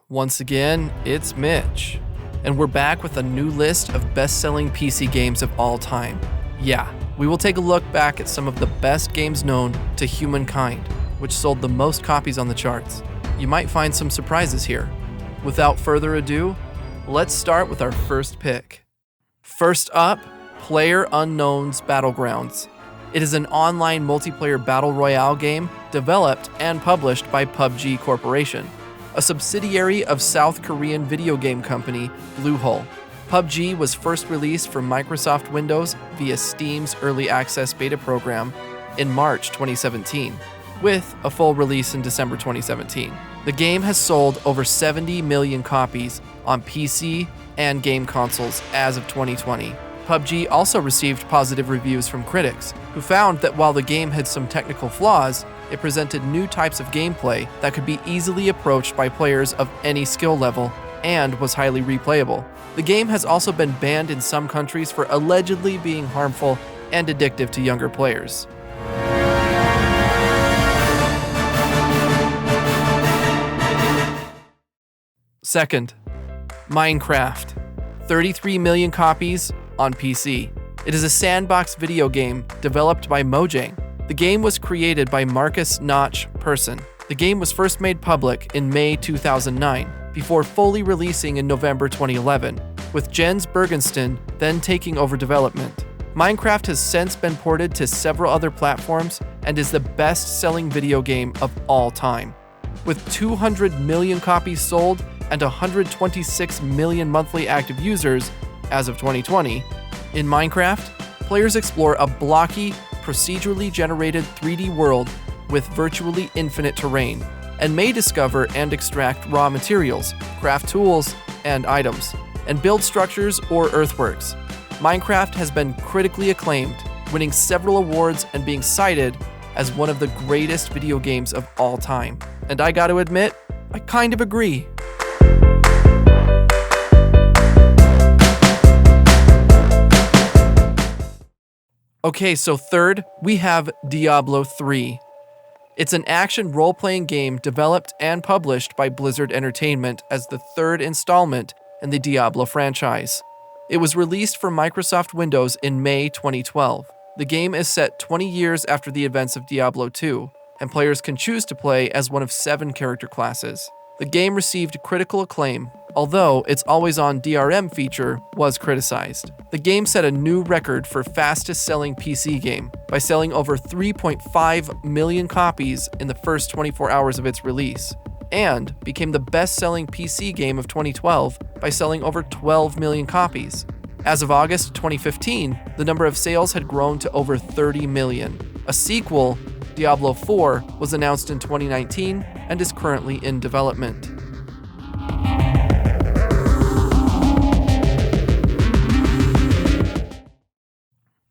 Once again, it's Mitch, and we're back with a new list of best-selling PC games of all time. Yeah, we will take a look back at some of the best games known to humankind, which sold the most copies on the charts. You might find some surprises here. Without further ado, let's start with our first pick. First up, PlayerUnknown's Battlegrounds. It is an online multiplayer battle royale game developed and published by PUBG Corporation, a subsidiary of South Korean video game company Bluehole. PUBG was first released for Microsoft Windows via Steam's Early Access Beta program in March 2017, with a full release in December 2017. The game has sold over 70 million copies on PC and game consoles as of 2020. PUBG also received positive reviews from critics, who found that while the game had some technical flaws, it presented new types of gameplay that could be easily approached by players of any skill level and was highly replayable. The game has also been banned in some countries for allegedly being harmful and addictive to younger players. Second, Minecraft. 33 million copies on PC. It is a sandbox video game developed by Mojang. The game was created by Marcus Notch Persson. The game was first made public in May 2009, before fully releasing in November 2011, with Jens Bergensten then taking over development. Minecraft has since been ported to several other platforms and is the best-selling video game of all time. With 200 million copies sold and 126 million monthly active users as of 2020, in Minecraft, players explore a blocky, procedurally generated 3D world with virtually infinite terrain, and may discover and extract raw materials, craft tools and items, and build structures or earthworks. Minecraft has been critically acclaimed, winning several awards and being cited as one of the greatest video games of all time. And I gotta admit, I kind of agree. Okay, so third, we have Diablo 3. It's an action role-playing game developed and published by Blizzard Entertainment as the third installment in the Diablo franchise. It was released for Microsoft Windows in May 2012. The game is set 20 years after the events of Diablo 2, and players can choose to play as one of 7 character classes. The game received critical acclaim, although its always-on DRM feature was criticized. The game set a new record for fastest-selling PC game by selling over 3.5 million copies in the first 24 hours of its release, and became the best-selling PC game of 2012 by selling over 12 million copies. As of August 2015, the number of sales had grown to over 30 million. A sequel, Diablo 4, was announced in 2019 and is currently in development.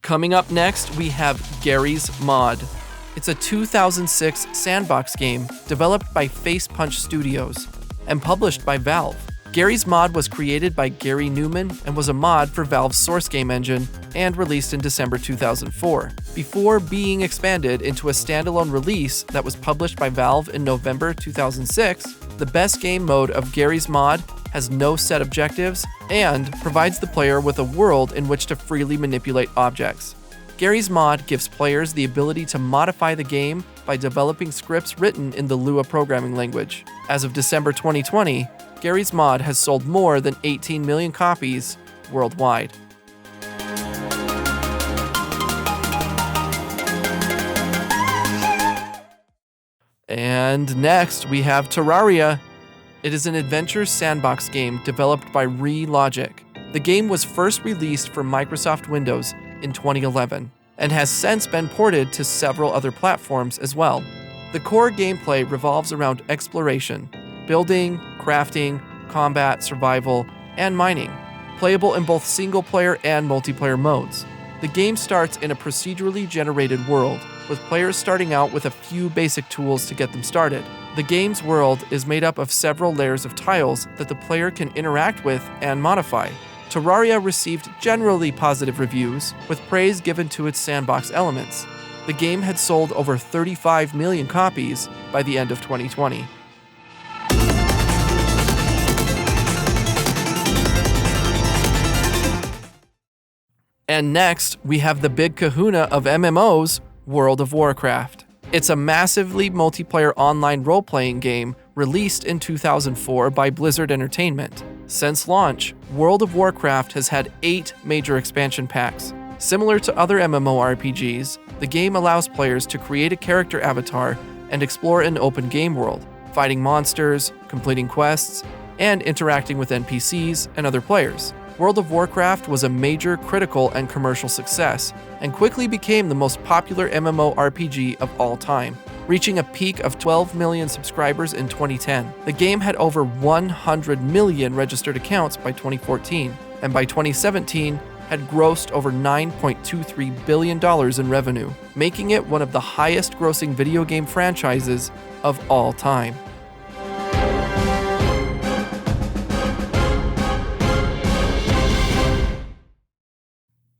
Coming up next, we have Garry's Mod. It's a 2006 sandbox game developed by Facepunch Studios and published by Valve. Garry's Mod was created by Gary Newman and was a mod for Valve's source game engine and released in December 2004, before being expanded into a standalone release that was published by Valve in November 2006. The best game mode of Garry's Mod has no set objectives and provides the player with a world in which to freely manipulate objects. Garry's Mod gives players the ability to modify the game by developing scripts written in the Lua programming language. As of December 2020, Garry's Mod has sold more than 18 million copies worldwide. And next, we have Terraria. It is an adventure sandbox game developed by Relogic. The game was first released for Microsoft Windows in 2011 and has since been ported to several other platforms as well. The core gameplay revolves around exploration, building, crafting, combat, survival, and mining, playable in both single-player and multiplayer modes. The game starts in a procedurally generated world, with players starting out with a few basic tools to get them started. The game's world is made up of several layers of tiles that the player can interact with and modify. Terraria received generally positive reviews, with praise given to its sandbox elements. The game had sold over 35 million copies by the end of 2020. And next, we have the big kahuna of MMOs, World of Warcraft. It's a massively multiplayer online role-playing game released in 2004 by Blizzard Entertainment. Since launch, World of Warcraft has had 8 major expansion packs. Similar to other MMORPGs, the game allows players to create a character avatar and explore an open game world, fighting monsters, completing quests, and interacting with NPCs and other players. World of Warcraft was a major critical and commercial success, and quickly became the most popular MMORPG of all time, reaching a peak of 12 million subscribers in 2010. The game had over 100 million registered accounts by 2014, and by 2017 had grossed over $9.23 billion in revenue, making it one of the highest-grossing video game franchises of all time.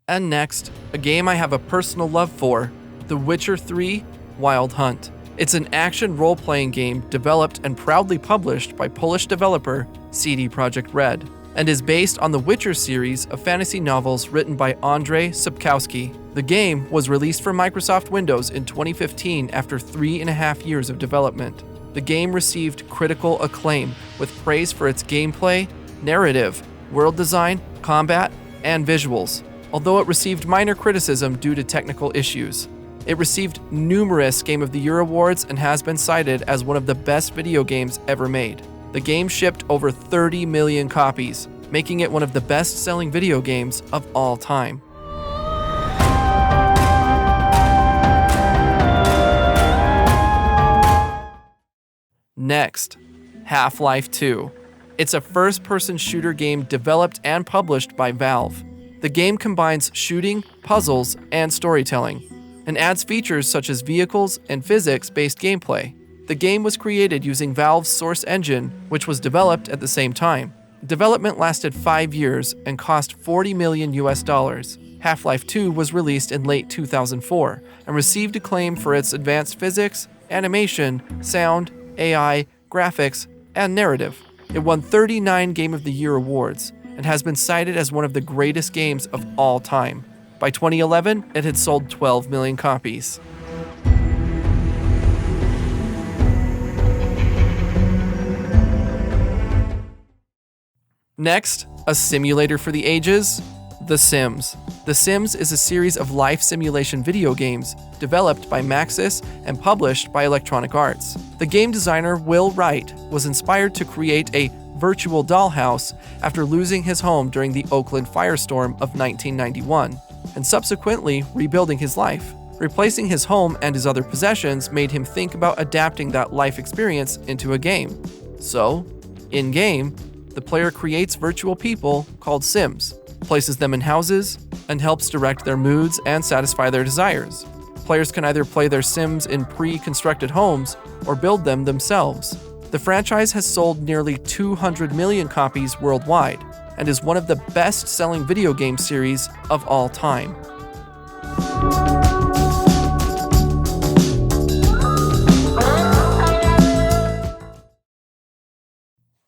And next, a game I have a personal love for, The Witcher 3: Wild Hunt. It's an action role-playing game developed and proudly published by Polish developer CD Projekt Red, and is based on the Witcher series of fantasy novels written by Andrzej Sapkowski. The game was released for Microsoft Windows in 2015 after 3.5 years of development. The game received critical acclaim with praise for its gameplay, narrative, world design, combat, and visuals, although it received minor criticism due to technical issues. It received numerous Game of the Year awards and has been cited as one of the best video games ever made. The game shipped over 30 million copies, making it one of the best-selling video games of all time. Next, Half-Life 2. It's a first-person shooter game developed and published by Valve. The game combines shooting, puzzles, and storytelling, and adds features such as vehicles and physics-based gameplay. The game was created using Valve's Source engine, which was developed at the same time. Development lasted 5 years and cost $40 million. Half-Life 2 was released in late 2004 and received acclaim for its advanced physics, animation, sound, AI, graphics, and narrative. It won 39 Game of the Year awards and has been cited as one of the greatest games of all time. By 2011, it had sold 12 million copies. Next, a simulator for the ages, The Sims. The Sims is a series of life simulation video games developed by Maxis and published by Electronic Arts. The game designer Will Wright was inspired to create a virtual dollhouse after losing his home during the Oakland firestorm of 1991, and subsequently rebuilding his life. Replacing his home and his other possessions made him think about adapting that life experience into a game. So, in-game, the player creates virtual people called Sims, places them in houses, and helps direct their moods and satisfy their desires. Players can either play their Sims in pre-constructed homes or build them themselves. The franchise has sold nearly 200 million copies worldwide and is one of the best-selling video game series of all time.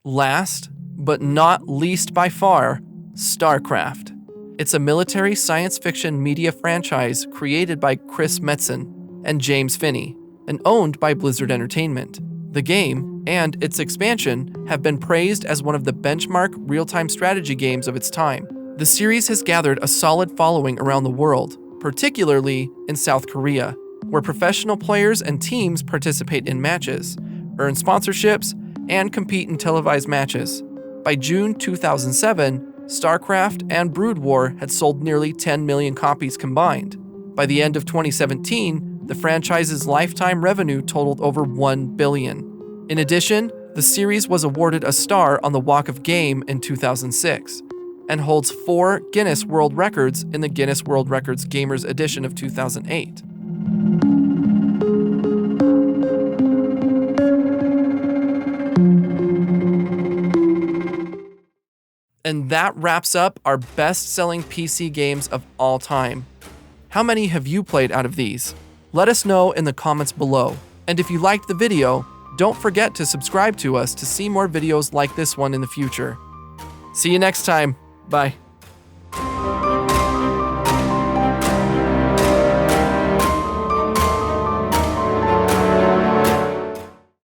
Last, but not least by far, StarCraft. It's a military science fiction media franchise created by Chris Metzen and James Finney, and owned by Blizzard Entertainment. The game, and its expansion, have been praised as one of the benchmark real-time strategy games of its time. The series has gathered a solid following around the world, particularly in South Korea, where professional players and teams participate in matches, earn sponsorships, and compete in televised matches. By June 2007, StarCraft and Brood War had sold nearly 10 million copies combined. By the end of 2017, the franchise's lifetime revenue totaled over $1 billion. In addition, the series was awarded a star on the Walk of Game in 2006, and holds 4 Guinness World Records in the Guinness World Records Gamers Edition of 2008. And that wraps up our best-selling PC games of all time. How many have you played out of these? Let us know in the comments below. And if you liked the video, don't forget to subscribe to us to see more videos like this one in the future. See you next time. Bye.